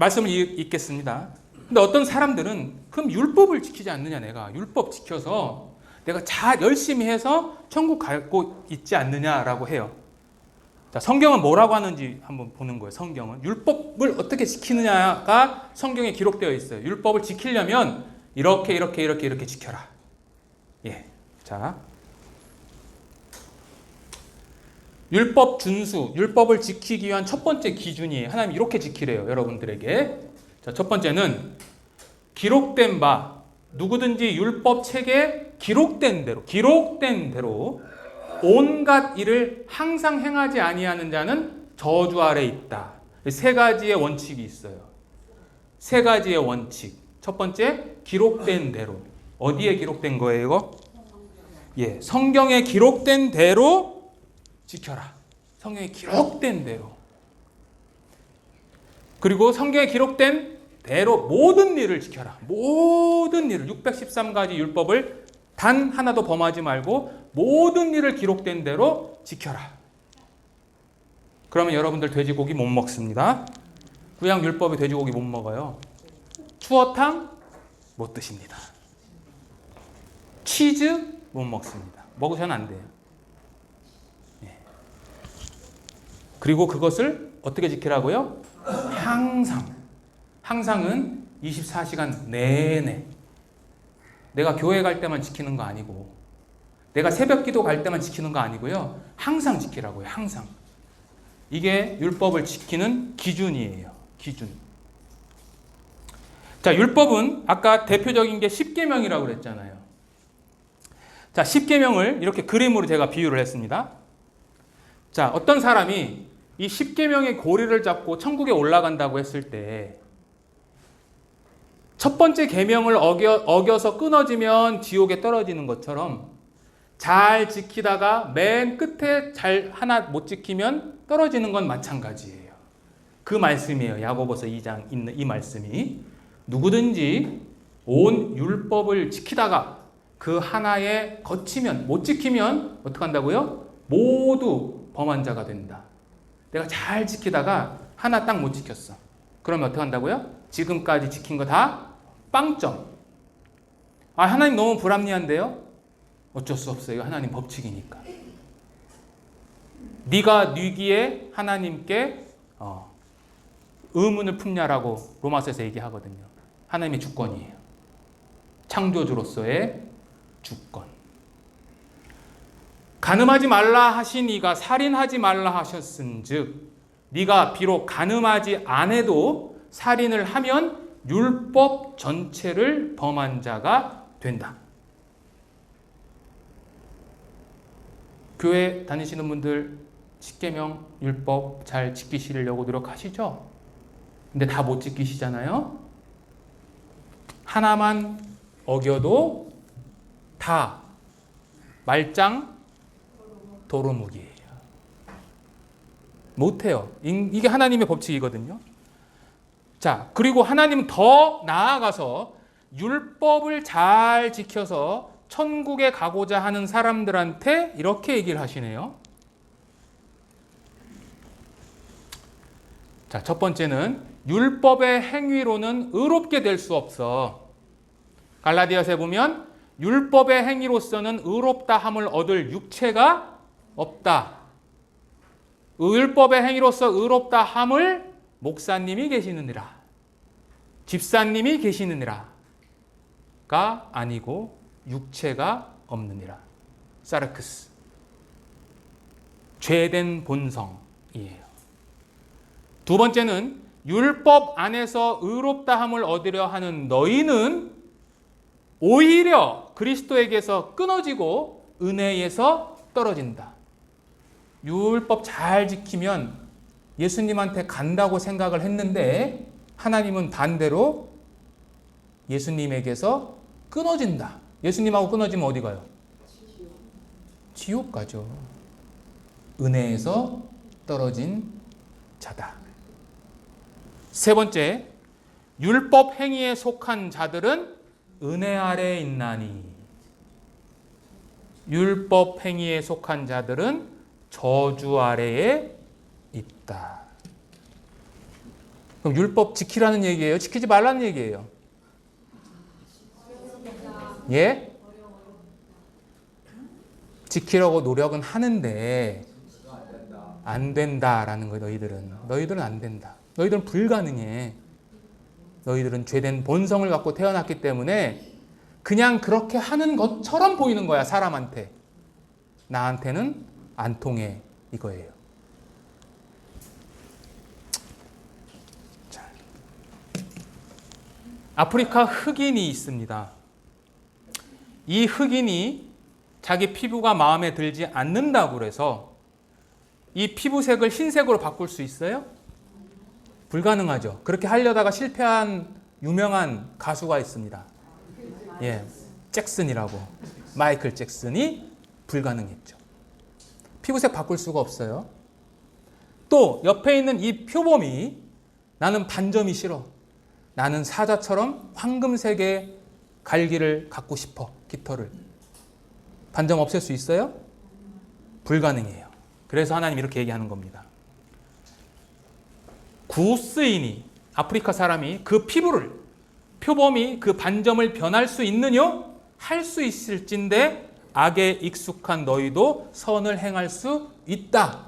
말씀을 읽겠습니다. 근데 어떤 사람들은 그럼 율법을 지키지 않느냐, 내가 율법 지켜서 내가 잘 열심히 해서 천국 가고 있지 않느냐라고 해요. 자, 성경은 뭐라고 하는지 한번 보는 거예요. 성경은 율법을 어떻게 지키느냐가 성경에 기록되어 있어요. 율법을 지키려면 이렇게 지켜라. 예, 자, 율법 준수, 율법을 지키기 위한 첫 번째 기준이 하나님 이렇게 지키래요, 여러분들에게. 자, 첫 번째는 기록된 바, 누구든지 율법 책에 기록된 대로 온갖 일을 항상 행하지 아니하는 자는 저주 아래 있다. 세 가지의 원칙이 있어요. 세 가지의 원칙. 첫 번째, 기록된 대로. 어디에 기록된 거예요, 이거? 예, 성경에 기록된 대로 지켜라. 성경에 기록된 대로. 그리고 성경에 기록된 대로 모든 일을 지켜라. 모든 일을, 613가지 율법을 단 하나도 범하지 말고 모든 일을 기록된 대로 지켜라. 그러면 여러분들 돼지고기 못 먹습니다. 구약 율법에 돼지고기 못 먹어요. 추어탕 못 드십니다. 치즈 못 먹습니다. 먹으셔는 안 돼요. 예. 그리고 그것을 어떻게 지키라고요? 항상은 24시간 내내. 내가 교회 갈 때만 지키는 거 아니고, 내가 새벽 기도 갈 때만 지키는 거 아니고요. 항상 지키라고요. 항상. 이게 율법을 지키는 기준이에요. 기준. 자, 율법은 아까 대표적인 게 십계명이라고 그랬잖아요. 자, 십계명을 이렇게 그림으로 제가 비유를 했습니다. 자, 어떤 사람이 이 십계명의 고리를 잡고 천국에 올라간다고 했을 때 첫 번째 계명을 어겨서 끊어지면 지옥에 떨어지는 것처럼 잘 지키다가 맨 끝에 잘 하나 못 지키면 떨어지는 건 마찬가지예요. 그 말씀이에요. 야고보서 2장 있는 이 말씀이. 누구든지 온 율법을 지키다가 그 하나에 거치면, 못 지키면 어떻게 한다고요? 모두 범한 자가 된다. 내가 잘 지키다가 하나 딱 못 지켰어. 그러면 어떻게 한다고요? 지금까지 지킨 거 다 빵점. 아, 하나님 너무 불합리한데요? 어쩔 수 없어요. 이거 하나님 법칙이니까. 네가 뉘기에 하나님께 의문을 품냐라고 로마서에서 얘기하거든요. 하나님의 주권이에요. 창조주로서의 주권. 간음하지 말라 하신 이가 살인하지 말라 하셨은즉 네가 비록 간음하지 않아도 살인을 하면 율법 전체를 범한 자가 된다. 교회 다니시는 분들 십계명 율법 잘 지키시려고 노력하시죠? 근데 다 못 지키시잖아요? 하나만 어겨도 다 말짱 도루묵이에요. 못해요. 이게 하나님의 법칙이거든요. 자, 그리고 하나님은 더 나아가서 율법을 잘 지켜서 천국에 가고자 하는 사람들한테 이렇게 얘기를 하시네요. 자, 첫 번째는 율법의 행위로는 의롭게 될 수 없어. 갈라디아서에 보면 율법의 행위로서는 의롭다 함을 얻을 육체가 없다. 율법의 행위로서 의롭다 함을 목사님이 계시느니라, 집사님이 계시느니라가 아니고 육체가 없느니라. 사르크스. 죄된 본성이에요. 두 번째는 율법 안에서 의롭다함을 얻으려 하는 너희는 오히려 그리스도에게서 끊어지고 은혜에서 떨어진다. 율법 잘 지키면 예수님한테 간다고 생각을 했는데 하나님은 반대로 예수님에게서 끊어진다. 예수님하고 끊어지면 어디 가요? 지옥 가죠. 은혜에서 떨어진 자다. 세 번째, 율법 행위에 속한 자들은 은혜 아래에 있나니. 율법 행위에 속한 자들은 저주 아래에 있다. 그럼 율법 지키라는 얘기예요? 지키지 말라는 얘기예요? 예? 지키려고 노력은 하는데 안 된다라는 거예요. 너희들은 안 된다. 너희들은 불가능해. 너희들은 죄된 본성을 갖고 태어났기 때문에 그냥 그렇게 하는 것처럼 보이는 거야, 사람한테. 나한테는 안 통해, 이거예요. 자, 아프리카 흑인이 있습니다. 이 흑인이 자기 피부가 마음에 들지 않는다고 그래서 이 피부색을 흰색으로 바꿀 수 있어요? 불가능하죠. 그렇게 하려다가 실패한 유명한 가수가 있습니다. 예, 잭슨이라고. 마이클 잭슨이 불가능했죠. 피부색 바꿀 수가 없어요. 또 옆에 있는 이 표범이 나는 반점이 싫어. 나는 사자처럼 황금색의 갈기를 갖고 싶어. 깃털을. 반점 없앨 수 있어요? 불가능해요. 그래서 하나님 이렇게 얘기하는 겁니다. 구스인이, 아프리카 사람이 그 피부를, 표범이 그 반점을 변할 수 있느냐? 할 수 있을진데 악에 익숙한 너희도 선을 행할 수 있다.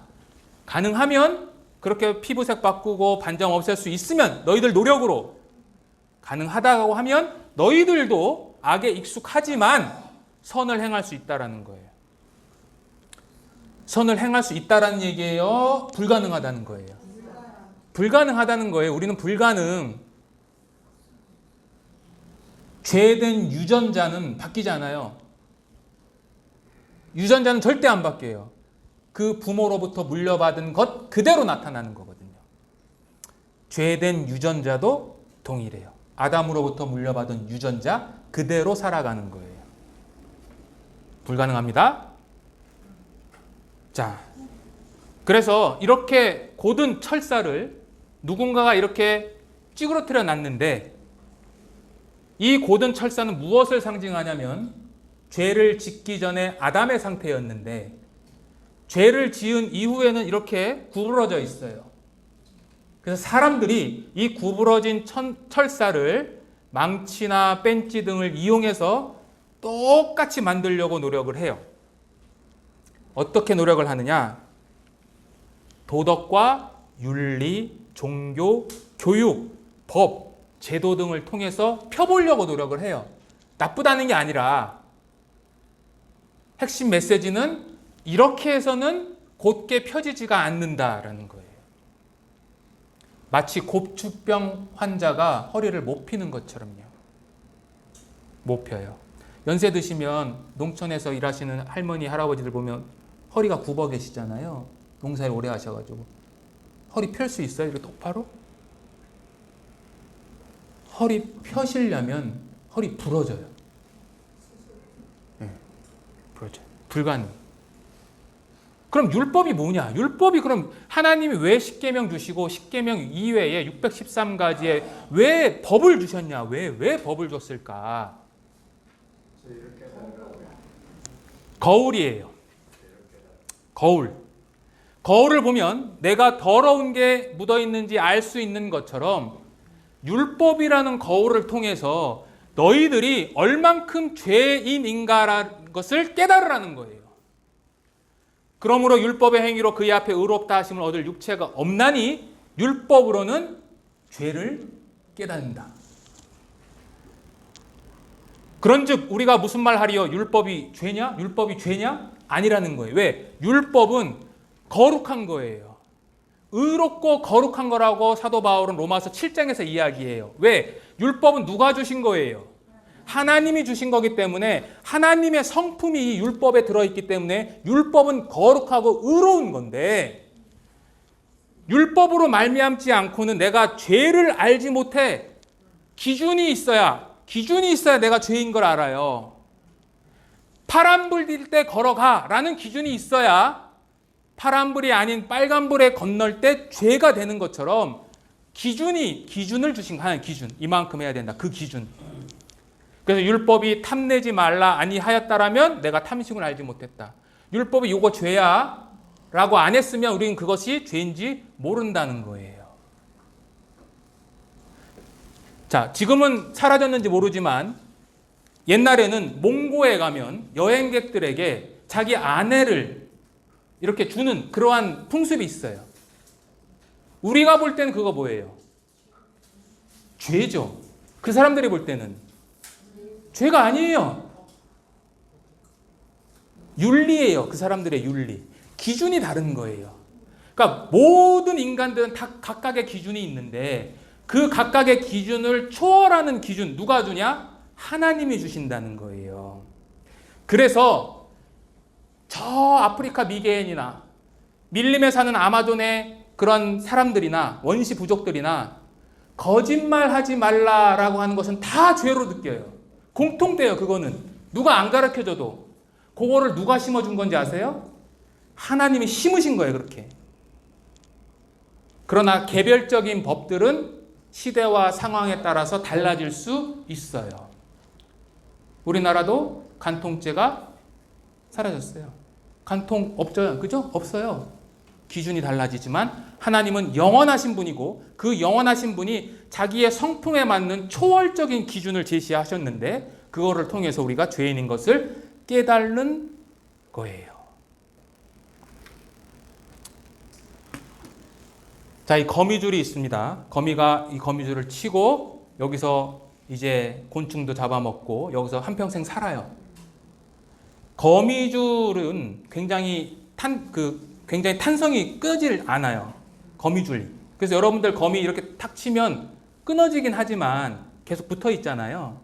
가능하면 그렇게 피부색 바꾸고 반점 없앨 수 있으면 너희들 노력으로 가능하다고 하면 너희들도 악에 익숙하지만 선을 행할 수 있다라는 거예요. 선을 행할 수 있다라는 얘기예요? 불가능하다는 거예요? 불가능하다는 거예요. 우리는 불가능. 죄된 유전자는 바뀌지 않아요. 유전자는 절대 안 바뀌어요. 그 부모로부터 물려받은 것 그대로 나타나는 거거든요. 죄된 유전자도 동일해요. 아담으로부터 물려받은 유전자 그대로 살아가는 거예요. 불가능합니다. 자, 그래서 이렇게 고든 철사를 누군가가 이렇게 찌그러뜨려 놨는데 이 고든 철사는 무엇을 상징하냐면 죄를 짓기 전에 아담의 상태였는데 죄를 지은 이후에는 이렇게 구부러져 있어요. 그래서 사람들이 이 구부러진 철사를 망치나 벤치 등을 이용해서 똑같이 만들려고 노력을 해요. 어떻게 노력을 하느냐? 도덕과 윤리, 종교, 교육, 법, 제도 등을 통해서 펴보려고 노력을 해요. 나쁘다는 게 아니라 핵심 메시지는 이렇게 해서는 곧게 펴지지가 않는다라는 거예요. 마치 고추병 환자가 허리를 못 피는 것처럼요. 못 펴요. 연세 드시면 농촌에서 일하시는 할머니, 할아버지들 보면 허리가 굽어 계시잖아요. 농사를 오래 하셔가지고. 허리 펼 수 있어요? 이렇게 똑바로? 허리 펴시려면 허리 부러져요. 네, 부러져요. 불가능. 그럼 율법이 뭐냐? 율법이 그럼 하나님이 왜 십계명 주시고 십계명 이외에 613가지의 왜 법을 주셨냐? 왜 법을 줬을까? 거울이에요. 거울을 보면 내가 더러운 게 묻어 있는지 알 수 있는 것처럼 율법이라는 거울을 통해서 너희들이 얼만큼 죄인인가라는 것을 깨달으라는 거예요. 그러므로 율법의 행위로 그의 앞에 의롭다 하심을 얻을 육체가 없나니 율법으로는 죄를 깨닫는다. 그런즉 우리가 무슨 말 하리요? 율법이 죄냐? 율법이 죄냐? 아니라는 거예요. 왜? 율법은 거룩한 거예요. 의롭고 거룩한 거라고 사도 바울은 로마서 7장에서 이야기해요. 왜? 율법은 누가 주신 거예요? 하나님이 주신 거기 때문에 하나님의 성품이 이 율법에 들어있기 때문에 율법은 거룩하고 의로운 건데 율법으로 말미암지 않고는 내가 죄를 알지 못해. 기준이 있어야 내가 죄인 걸 알아요. 파란불 딜 때 걸어가 라는 기준이 있어야 파란불이 아닌 빨간불에 건널 때 죄가 되는 것처럼 기준을 주신 하나님 기준. 이만큼 해야 된다. 그 기준. 그래서 율법이 탐내지 말라 아니하였다라면 내가 탐심을 알지 못했다. 율법이 요거 죄야 라고 안 했으면 우리는 그것이 죄인지 모른다는 거예요. 자, 지금은 사라졌는지 모르지만 옛날에는 몽고에 가면 여행객들에게 자기 아내를 이렇게 주는 그러한 풍습이 있어요. 우리가 볼 때는 그거 뭐예요? 죄죠. 그 사람들이 볼 때는 죄가 아니에요. 윤리예요. 그 사람들의 윤리. 기준이 다른 거예요. 그러니까 모든 인간들은 다 각각의 기준이 있는데 그 각각의 기준을 초월하는 기준 누가 주냐? 하나님이 주신다는 거예요. 그래서 저 아프리카 미개인이나 밀림에 사는 아마존의 그런 사람들이나 원시 부족들이나 거짓말하지 말라라고 하는 것은 다 죄로 느껴요. 공통돼요. 그거는 누가 안 가르쳐줘도. 그거를 누가 심어준 건지 아세요? 하나님이 심으신 거예요. 그렇게. 그러나 개별적인 법들은 시대와 상황에 따라서 달라질 수 있어요. 우리나라도 간통죄가 사라졌어요. 간통 없죠? 그죠? 없어요. 기준이 달라지지만 하나님은 영원하신 분이고 그 영원하신 분이 자기의 성품에 맞는 초월적인 기준을 제시하셨는데 그거를 통해서 우리가 죄인인 것을 깨달는 거예요. 자, 이 거미줄이 있습니다. 거미가 이 거미줄을 치고 여기서 이제 곤충도 잡아먹고 여기서 한평생 살아요. 거미줄은 굉장히 탄성이 끊어질 않아요. 거미줄이. 그래서 여러분들 거미 이렇게 탁 치면 끊어지긴 하지만 계속 붙어 있잖아요.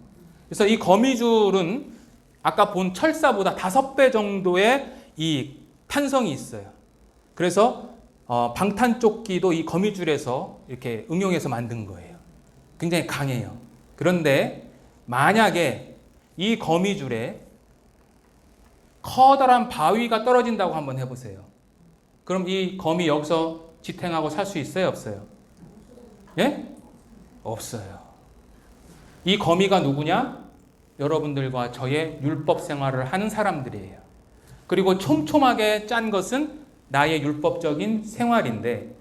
그래서 이 거미줄은 아까 본 철사보다 5배 정도의 이 탄성이 있어요. 그래서 방탄조끼도 이 거미줄에서 이렇게 응용해서 만든 거예요. 굉장히 강해요. 그런데 만약에 이 거미줄에 커다란 바위가 떨어진다고 한번 해보세요. 그럼 이 거미 여기서 지탱하고 살 수 있어요? 없어요? 예? 없어요. 이 거미가 누구냐? 여러분들과 저의 율법 생활을 하는 사람들이에요. 그리고 촘촘하게 짠 것은 나의 율법적인 생활인데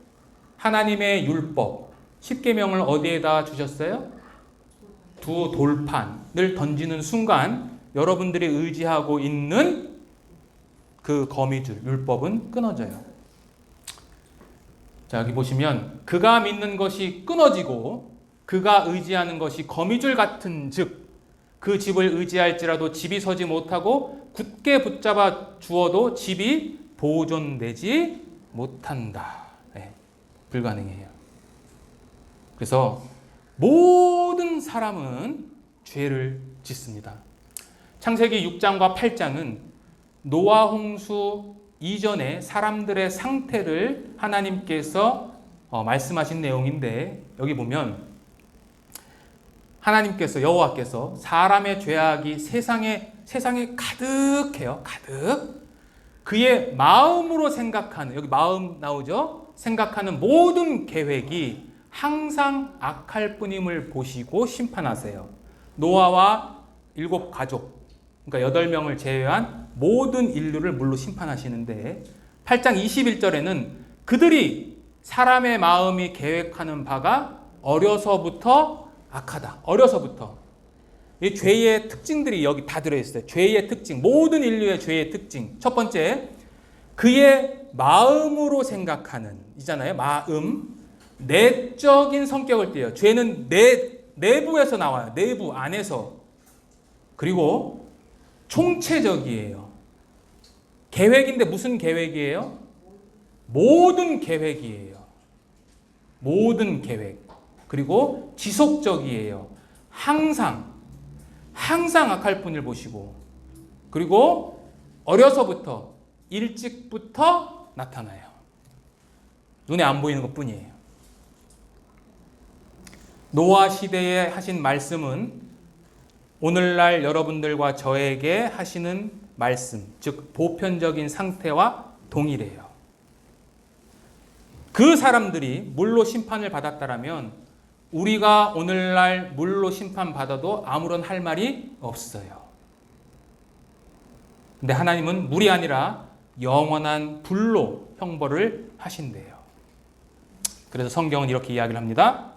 하나님의 율법, 십계명을 어디에다 주셨어요? 두 돌판을 던지는 순간 여러분들이 의지하고 있는 그 거미줄, 율법은 끊어져요. 자, 여기 보시면 그가 믿는 것이 끊어지고 그가 의지하는 것이 거미줄 같은 즉 그 집을 의지할지라도 집이 서지 못하고 굳게 붙잡아 주어도 집이 보존되지 못한다. 네, 불가능해요. 그래서 모든 사람은 죄를 짓습니다. 창세기 6장과 8장은 노아 홍수 이전에 사람들의 상태를 하나님께서 말씀하신 내용인데 여기 보면 하나님께서 여호와께서 사람의 죄악이 세상에 가득해요. 가득. 그의 마음으로 생각하는 여기 마음 나오죠? 생각하는 모든 계획이 항상 악할 뿐임을 보시고 심판하세요. 노아와 7가족 그러니까 8명을 제외한 모든 인류를 물로 심판하시는데 8장 21절에는 그들이 사람의 마음이 계획하는 바가 어려서부터 악하다. 어려서부터. 이 죄의 특징들이 여기 다 들어있어요. 죄의 특징, 모든 인류의 죄의 특징. 첫 번째, 그의 마음으로 생각하는 이잖아요. 마음. 내적인 성격을 띠어요. 죄는 내부에서 나와요. 내부 안에서. 그리고 총체적이에요. 계획인데 무슨 계획이에요? 모든 계획이에요. 모든 계획. 그리고 지속적이에요. 항상 악할 뿐을 보시고 그리고 어려서부터 일찍부터 나타나요. 눈에 안 보이는 것 뿐이에요. 노아 시대에 하신 말씀은 오늘날 여러분들과 저에게 하시는 말씀, 즉 보편적인 상태와 동일해요. 그 사람들이 물로 심판을 받았다라면 우리가 오늘날 물로 심판받아도 아무런 할 말이 없어요. 근데 하나님은 물이 아니라 영원한 불로 형벌을 하신대요. 그래서 성경은 이렇게 이야기를 합니다.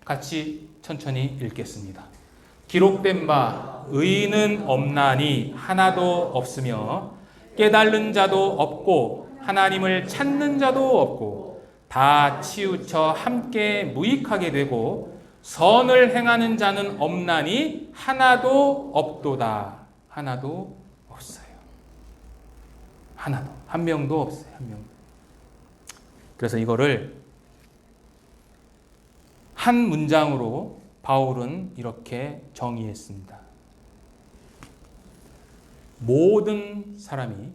같이 천천히 읽겠습니다. 기록된 바 의인은 없나니 하나도 없으며 깨달는 자도 없고 하나님을 찾는 자도 없고 다 치우쳐 함께 무익하게 되고 선을 행하는 자는 없나니 하나도 없도다. 하나도 없어요. 하나도. 한 명도 없어요. 한 명도. 그래서 이거를 한 문장으로 바울은 이렇게 정의했습니다. 모든 사람이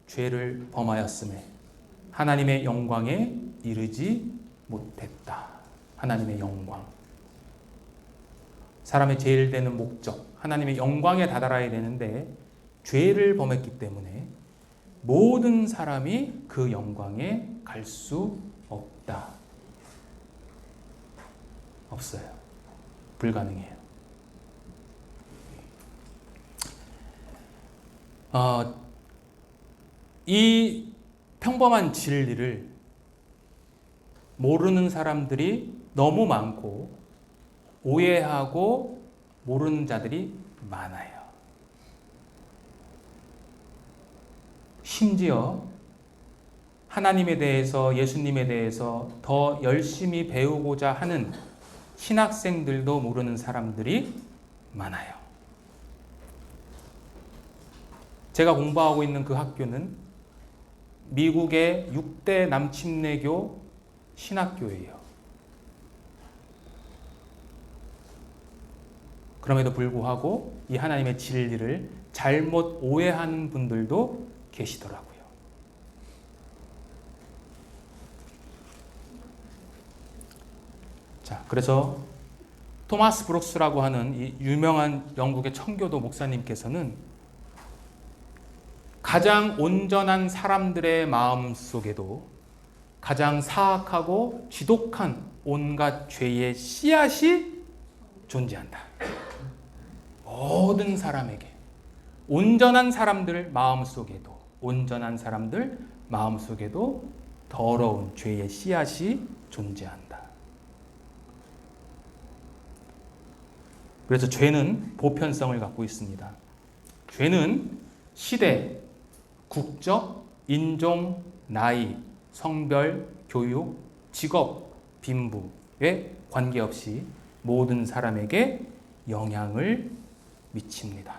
죄를 범하였음에 하나님의 영광에 이르지 못했다. 하나님의 영광. 사람의 제일 되는 목적, 하나님의 영광에 다다라야 되는데 죄를 범했기 때문에 모든 사람이 그 영광에 갈 수 없다. 없어요. 불가능해요. 이 평범한 진리를 모르는 사람들이 너무 많고 오해하고 모르는 자들이 많아요. 심지어 하나님에 대해서, 예수님에 대해서 더 열심히 배우고자 하는 신학생들도 모르는 사람들이 많아요. 제가 공부하고 있는 그 학교는 미국의 6대 남침례교 신학교예요. 그럼에도 불구하고 이 하나님의 진리를 잘못 오해하는 분들도 계시더라고요. 자, 그래서 토마스 브룩스라고 하는 이 유명한 영국의 청교도 목사님께서는 가장 온전한 사람들의 마음 속에도 가장 사악하고 지독한 온갖 죄의 씨앗이 존재한다. 모든 사람에게, 온전한 사람들 마음속에도, 온전한 사람들 마음속에도 더러운 죄의 씨앗이 존재한다. 그래서 죄는 보편성을 갖고 있습니다. 죄는 시대, 국적, 인종, 나이, 성별, 교육, 직업, 빈부에 관계없이 모든 사람에게 영향을 미칩니다.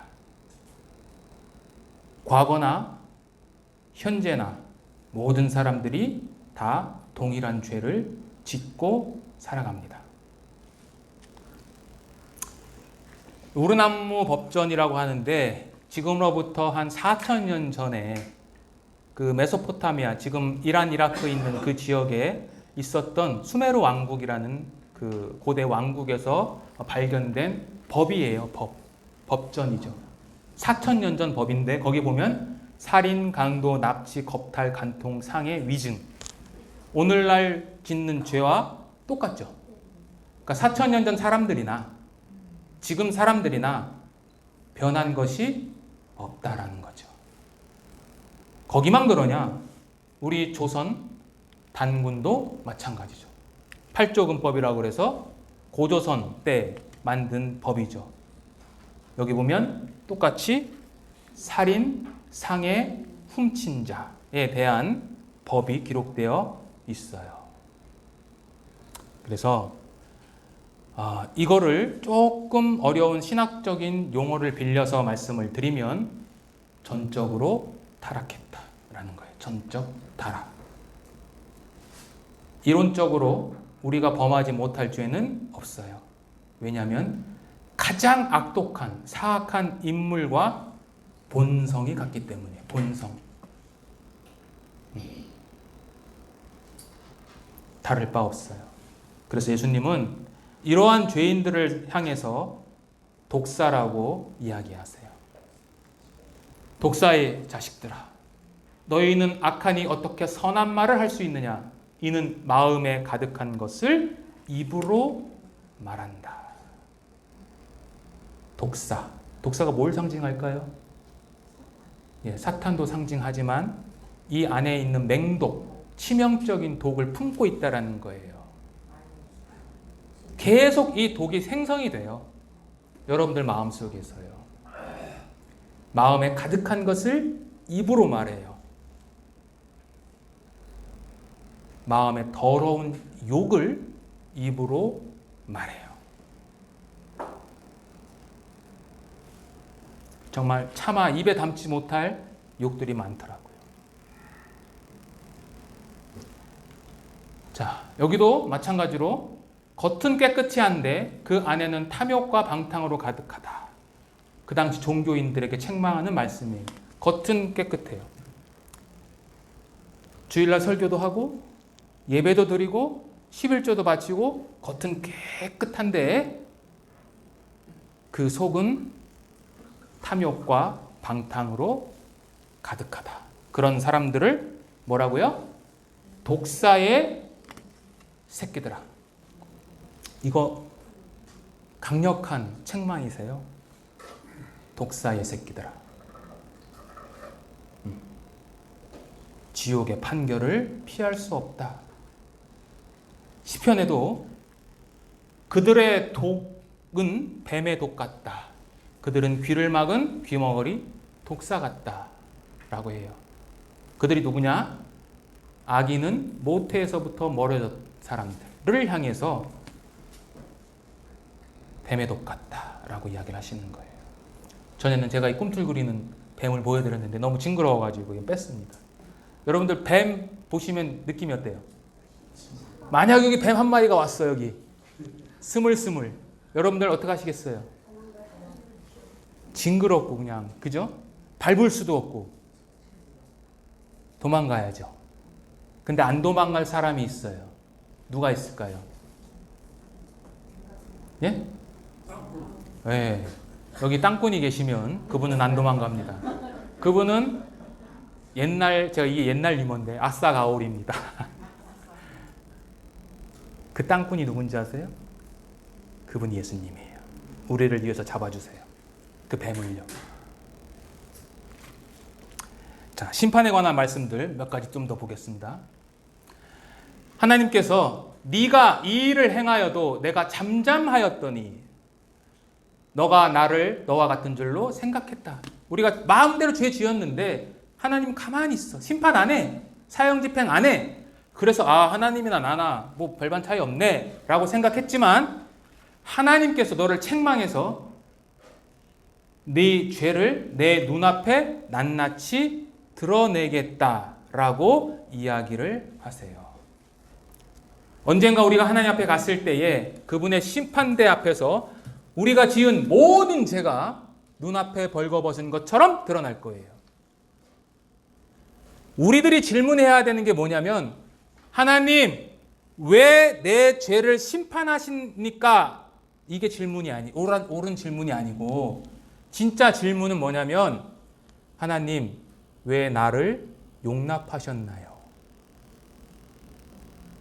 과거나 현재나 모든 사람들이 다 동일한 죄를 짓고 살아갑니다. 우르남무 법전이라고 하는데 지금으로부터 한 4,000년 전에 그 메소포타미아, 지금 이란, 이라크에 있는 그 지역에 있었던 수메르 왕국이라는 그 고대 왕국에서 발견된 법이에요. 법전이죠. 4,000년 전 법인데 거기 보면 살인, 강도, 납치, 겁탈, 간통, 상해, 위증. 오늘날 짓는 죄와 똑같죠. 그러니까 4,000년 전 사람들이나 지금 사람들이나 변한 것이 없다라는 거죠. 거기만 그러냐? 우리 조선 단군도 마찬가지죠. 팔조근법이라고 그래서 고조선 때 만든 법이죠. 여기 보면 똑같이 살인, 상해, 훔친 자에 대한 법이 기록되어 있어요. 그래서 이거를 조금 어려운 신학적인 용어를 빌려서 말씀을 드리면 전적으로 타락했다라는 거예요. 전적 타락. 이론적으로 우리가 범하지 못할 죄는 없어요. 왜냐하면 가장 악독한 사악한 인물과 본성이 같기 때문에. 본성. 다를 바 없어요. 그래서 예수님은 이러한 죄인들을 향해서 독사라고 이야기하세요. 독사의 자식들아, 너희는 악하니 어떻게 선한 말을 할 수 있느냐? 이는 마음에 가득한 것을 입으로 말한다. 독사. 독사가 뭘 상징할까요? 사탄도 상징하지만 이 안에 있는 맹독, 치명적인 독을 품고 있다는 거예요. 계속 이 독이 생성이 돼요. 여러분들 마음속에서요. 마음에 가득한 것을 입으로 말해요. 마음에 더러운 욕을 입으로 말해요. 정말 차마 입에 담지 못할 욕들이 많더라고요. 자, 여기도 마찬가지로 겉은 깨끗이 한데 그 안에는 탐욕과 방탕으로 가득하다. 그 당시 종교인들에게 책망하는 말씀이에요. 겉은 깨끗해요. 주일날 설교도 하고 예배도 드리고 11조도 바치고 겉은 깨끗한데 그 속은 탐욕과 방탕으로 가득하다. 그런 사람들을 뭐라고요? 독사의 새끼들아. 이거 강력한 책망이세요. 독사의 새끼들아. 지옥의 판결을 피할 수 없다. 시편에도 그들의 독은 뱀의 독 같다. 그들은 귀를 막은 귀머거리 독사 같다. 라고 해요. 그들이 누구냐? 악인은 모태에서부터 멀어졌 사람들을 향해서 뱀의 독 같다. 라고 이야기를 하시는 거예요. 전에는 제가 이 꿈틀거리는 뱀을 보여드렸는데 너무 징그러워가지고 이거 뺐습니다. 여러분들 뱀 보시면 느낌이 어때요? 만약 여기 뱀 한 마리가 왔어 여기 스물스물 여러분들 어떻게 하시겠어요? 징그럽고 그냥 그죠? 밟을 수도 없고 도망가야죠. 근데 안 도망갈 사람이 있어요. 누가 있을까요? 예? 네. 여기 땅꾼이 계시면 그분은 안 도망갑니다. 그분은 제가 이게 옛날 유머인데 아싸 가오리입니다. 그 땅꾼이 누군지 아세요? 그분이 예수님이에요. 우리를 위해서 잡아주세요. 그 뱀을요. 자, 심판에 관한 말씀들 몇 가지 좀 더 보겠습니다. 하나님께서 네가 이 일을 행하여도 내가 잠잠하였더니 너가 나를 너와 같은 줄로 생각했다. 우리가 마음대로 죄 지었는데 하나님 가만히 있어. 심판 안 해. 사형집행 안 해. 그래서 하나님이나 나나 뭐 별반 차이 없네 라고 생각했지만 하나님께서 너를 책망해서 네 죄를 내 눈앞에 낱낱이 드러내겠다라고 이야기를 하세요. 언젠가 우리가 하나님 앞에 갔을 때에 그분의 심판대 앞에서 우리가 지은 모든 죄가 눈앞에 벌거벗은 것처럼 드러날 거예요. 우리들이 질문해야 되는 게 뭐냐면 하나님 왜 내 죄를 심판하십니까? 이게 질문이 옳은 질문이 아니고 진짜 질문은 뭐냐면 하나님 왜 나를 용납하셨나요?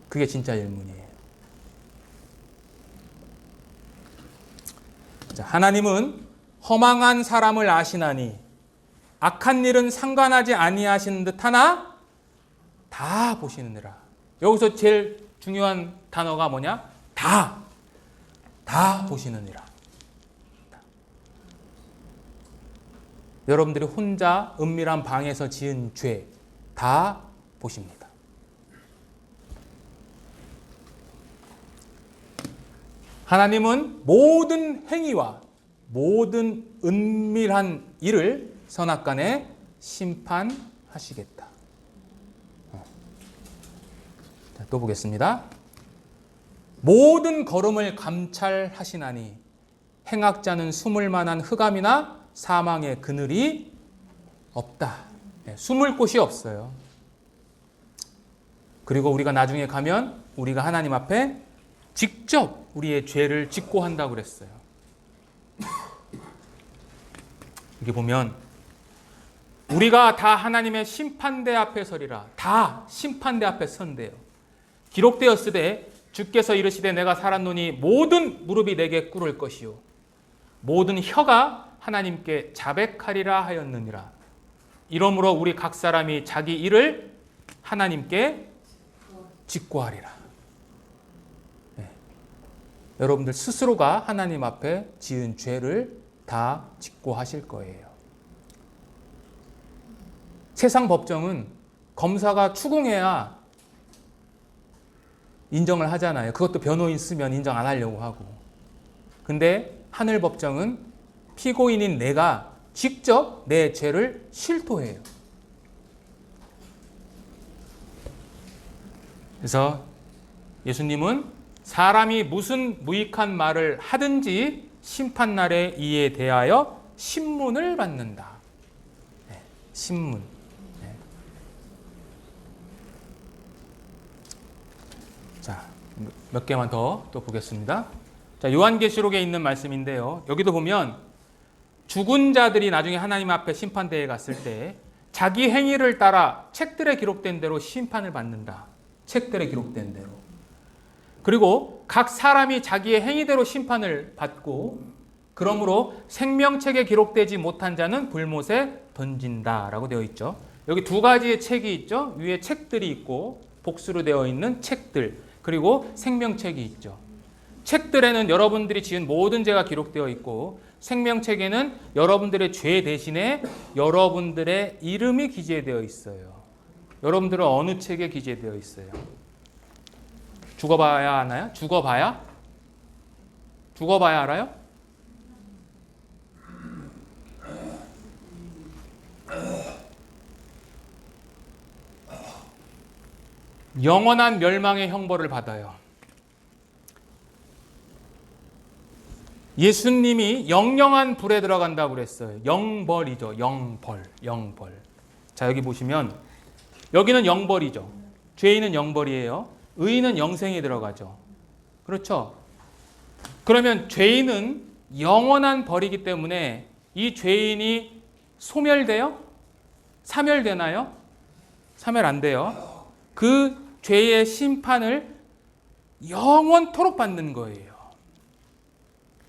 그게 진짜 질문이에요. 자, 하나님은 허망한 사람을 아시나니 악한 일은 상관하지 아니하시는 듯하나 다 보시느니라. 여기서 제일 중요한 단어가 뭐냐? 다 보시느니라. 여러분들이 혼자 은밀한 방에서 지은 죄 다 보십니다. 하나님은 모든 행위와 모든 은밀한 일을 선악간에 심판하시겠다. 자, 또 보겠습니다. 모든 걸음을 감찰하시나니 행악자는 숨을 만한 흑암이나 사망의 그늘이 없다. 숨을 곳이 없어요. 그리고 우리가 나중에 가면 우리가 하나님 앞에 직접 우리의 죄를 직고한다고 그랬어요. 여기 보면 우리가 다 하나님의 심판대 앞에 서리라. 다 심판대 앞에 선대요. 기록되었으되 주께서 이르시되 내가 살았노니 모든 무릎이 내게 꿇을 것이요 모든 혀가 하나님께 자백하리라 하였느니라. 이러므로 우리 각 사람이 자기 일을 하나님께 직고하리라. 네. 여러분들 스스로가 하나님 앞에 지은 죄를 다 짓고 하실 거예요. 세상 법정은 검사가 추궁해야 인정을 하잖아요. 그것도 변호인 쓰면 인정 안 하려고 하고. 근데 하늘 법정은 피고인인 내가 직접 내 죄를 실토해요. 그래서 예수님은 사람이 무슨 무익한 말을 하든지 심판날에 이에 대하여 신문을 받는다. 네, 신문. 네. 자, 몇 개만 더 또 보겠습니다. 자, 요한계시록에 있는 말씀인데요. 여기도 보면 죽은 자들이 나중에 하나님 앞에 심판대에 갔을 때 자기 행위를 따라 책들에 기록된 대로 심판을 받는다. 책들에 기록된 대로. 그리고 각 사람이 자기의 행위대로 심판을 받고 그러므로 생명책에 기록되지 못한 자는 불못에 던진다라고 되어 있죠. 여기 두 가지의 책이 있죠. 위에 책들이 있고 복수로 되어 있는 책들 그리고 생명책이 있죠. 책들에는 여러분들이 지은 모든 죄가 기록되어 있고 생명책에는 여러분들의 죄 대신에 여러분들의 이름이 기재되어 있어요. 여러분들은 어느 책에 기재되어 있어요? 죽어봐야 하나요? 죽어봐야? 죽어봐야 알아요? 영원한 멸망의 형벌을 받아요. 예수님이 영영한 불에 들어간다고 그랬어요. 영벌이죠. 영벌. 자, 여기 보시면 여기는 영벌이죠. 죄인은 영벌이에요. 의인은 영생에 들어가죠. 그렇죠? 그러면 죄인은 영원한 벌이기 때문에 이 죄인이 소멸돼요? 사멸되나요? 사멸 안 돼요. 그 죄의 심판을 영원토록 받는 거예요.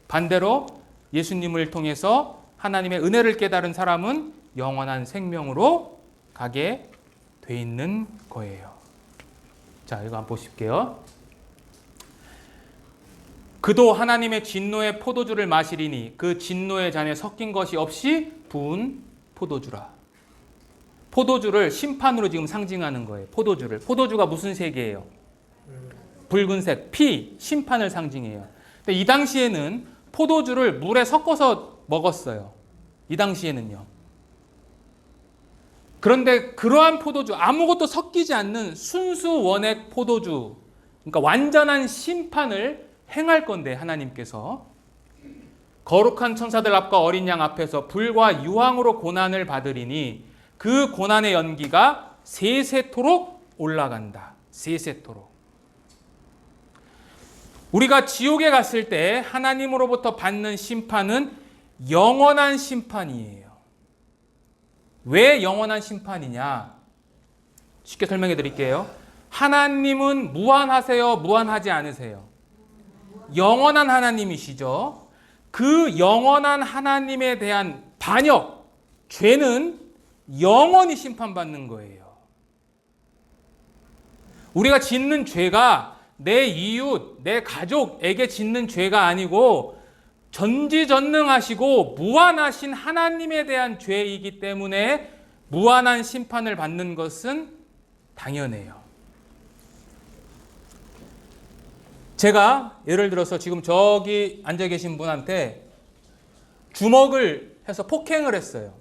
반대로 예수님을 통해서 하나님의 은혜를 깨달은 사람은 영원한 생명으로 가게 돼 있는 거예요. 자, 이거 한번 보실게요. 그도 하나님의 진노의 포도주를 마시리니 그 진노의 잔에 섞인 것이 없이 부은 포도주라. 포도주를 심판으로 지금 상징하는 거예요. 포도주를. 포도주가 무슨 색이에요? 붉은색, 피, 심판을 상징해요. 근데 이 당시에는 포도주를 물에 섞어서 먹었어요. 이 당시에는요. 그런데 그러한 포도주, 아무것도 섞이지 않는 순수 원액 포도주, 그러니까 완전한 심판을 행할 건데 하나님께서 거룩한 천사들 앞과 어린 양 앞에서 불과 유황으로 고난을 받으리니 그 고난의 연기가 세세토록 올라간다. 세세토록. 우리가 지옥에 갔을 때 하나님으로부터 받는 심판은 영원한 심판이에요. 왜 영원한 심판이냐? 쉽게 설명해 드릴게요. 하나님은 무한하세요? 무한하지 않으세요? 영원한 하나님이시죠. 그 영원한 하나님에 대한 반역, 죄는 영원히 심판받는 거예요. 우리가 짓는 죄가 내 이웃, 내 가족에게 짓는 죄가 아니고 전지전능하시고 무한하신 하나님에 대한 죄이기 때문에 무한한 심판을 받는 것은 당연해요. 제가 예를 들어서 지금 저기 앉아 계신 분한테 주먹을 해서 폭행을 했어요.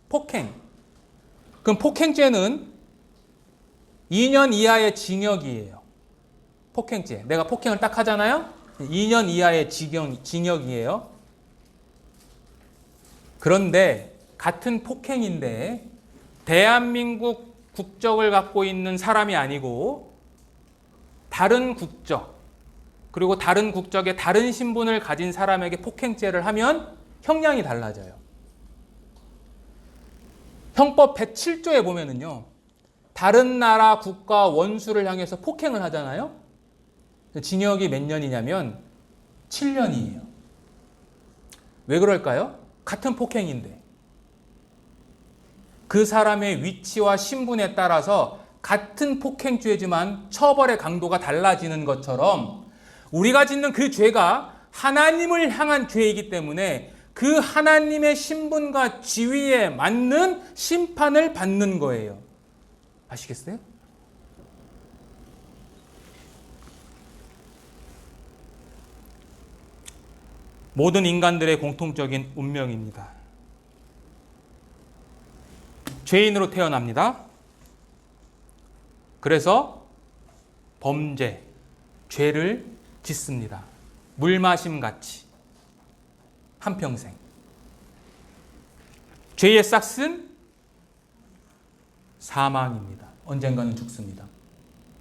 폭행. 그럼 폭행죄는 2년 이하의 징역이에요. 폭행죄. 내가 폭행을 딱 하잖아요. 2년 이하의 징역이에요. 그런데 같은 폭행인데 대한민국 국적을 갖고 있는 사람이 아니고 다른 국적 그리고 다른 국적의 다른 신분을 가진 사람에게 폭행죄를 하면 형량이 달라져요. 형법 107조에 보면은요. 다른 나라 국가 원수를 향해서 폭행을 하잖아요. 징역이 몇 년이냐면 7년이에요. 왜 그럴까요? 같은 폭행인데. 그 사람의 위치와 신분에 따라서 같은 폭행죄지만 처벌의 강도가 달라지는 것처럼 우리가 짓는 그 죄가 하나님을 향한 죄이기 때문에 그 하나님의 신분과 지위에 맞는 심판을 받는 거예요. 아시겠어요? 모든 인간들의 공통적인 운명입니다. 죄인으로 태어납니다. 그래서 범죄, 죄를 짓습니다. 물마심 같이 한평생. 죄의 싹은 사망입니다. 언젠가는 죽습니다.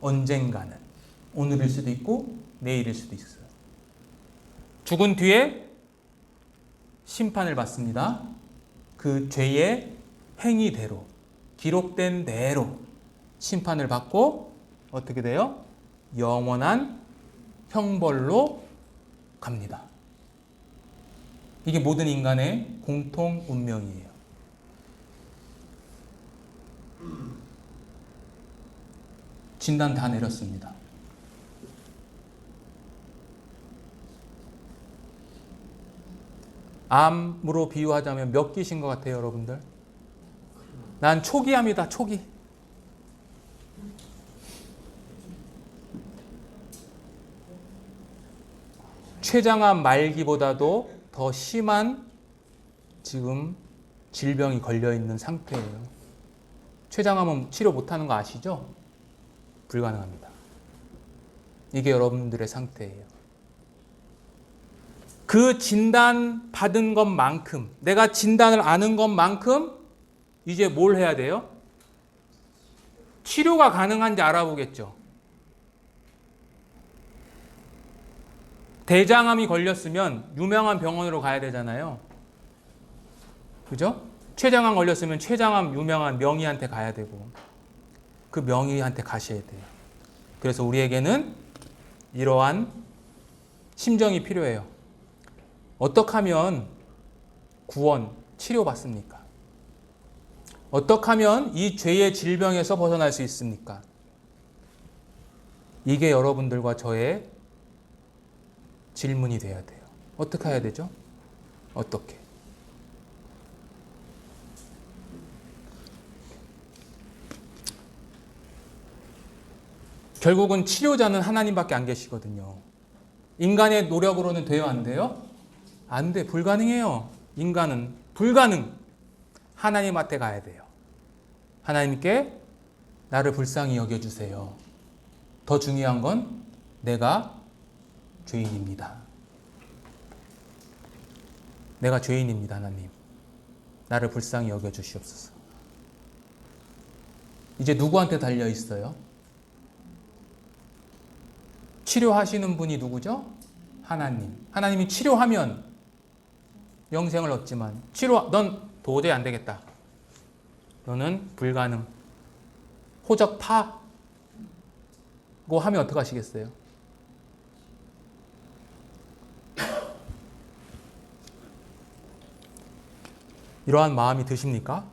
언젠가는. 오늘일 수도 있고 내일일 수도 있어요. 죽은 뒤에 심판을 받습니다. 그 죄의 행위대로, 기록된 대로 심판을 받고 어떻게 돼요? 영원한 형벌로 갑니다. 이게 모든 인간의 공통 운명이에요. 진단 다 내렸습니다. 암으로 비유하자면 몇 기신 것 같아요, 여러분들? 난 초기암이다, 초기. 췌장암 말기보다도 더 심한 지금 질병이 걸려있는 상태예요. 췌장암은 치료 못하는 거 아시죠? 불가능합니다. 이게 여러분들의 상태예요. 그 진단 받은 것만큼, 내가 진단을 아는 것만큼 이제 뭘 해야 돼요? 치료가 가능한지 알아보겠죠. 대장암이 걸렸으면 유명한 병원으로 가야 되잖아요. 그죠? 췌장암 걸렸으면 췌장암 유명한 명의한테 가야 되고 그 명의한테 가셔야 돼요. 그래서 우리에게는 이러한 심정이 필요해요. 어떻게 하면 구원, 치료받습니까? 어떻게 하면 이 죄의 질병에서 벗어날 수 있습니까? 이게 여러분들과 저의 질문이 돼야 돼요. 어떻게 해야 되죠? 어떻게? 결국은 치료자는 하나님밖에 안 계시거든요. 인간의 노력으로는 돼요, 안 돼요? 안 돼, 불가능해요. 인간은 불가능. 하나님한테 가야 돼요. 하나님께 나를 불쌍히 여겨주세요. 더 중요한 건 내가 죄인입니다. 내가 죄인입니다, 하나님. 나를 불쌍히 여겨주시옵소서. 이제 누구한테 달려 있어요? 치료하시는 분이 누구죠? 하나님. 하나님이 치료하면 영생을 얻지만 넌 도저히 안 되겠다. 너는 불가능. 호적파고 하면 어떡하시겠어요? 이러한 마음이 드십니까?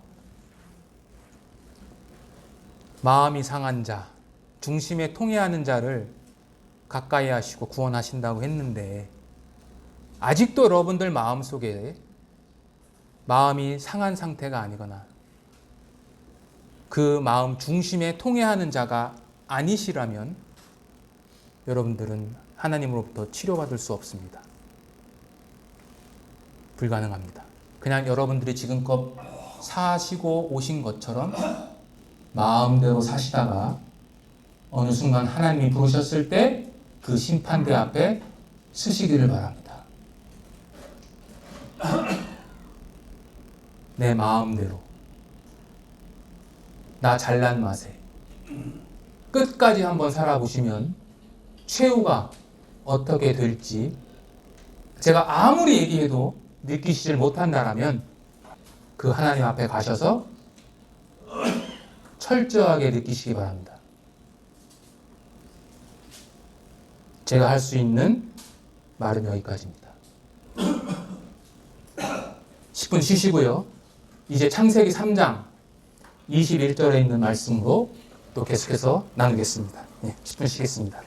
마음이 상한 자, 중심에 통해하는 자를 가까이 하시고 구원하신다고 했는데 아직도 여러분들 마음속에 마음이 상한 상태가 아니거나 그 마음 중심에 통해하는 자가 아니시라면 여러분들은 하나님으로부터 치료받을 수 없습니다. 불가능합니다. 그냥 여러분들이 지금껏 사시고 오신 것처럼 마음대로 사시다가 어느 순간 하나님이 부르셨을 때 그 심판대 앞에 서시기를 바랍니다. 내 마음대로 나 잘난 맛에 끝까지 한번 살아보시면 최후가 어떻게 될지 제가 아무리 얘기해도 느끼시질 못한다라면 그 하나님 앞에 가셔서 철저하게 느끼시기 바랍니다. 제가 할 수 있는 말은 여기까지입니다. 10분 쉬시고요. 이제 창세기 3장 21절에 있는 말씀으로 또 계속해서 나누겠습니다. 10분 쉬겠습니다.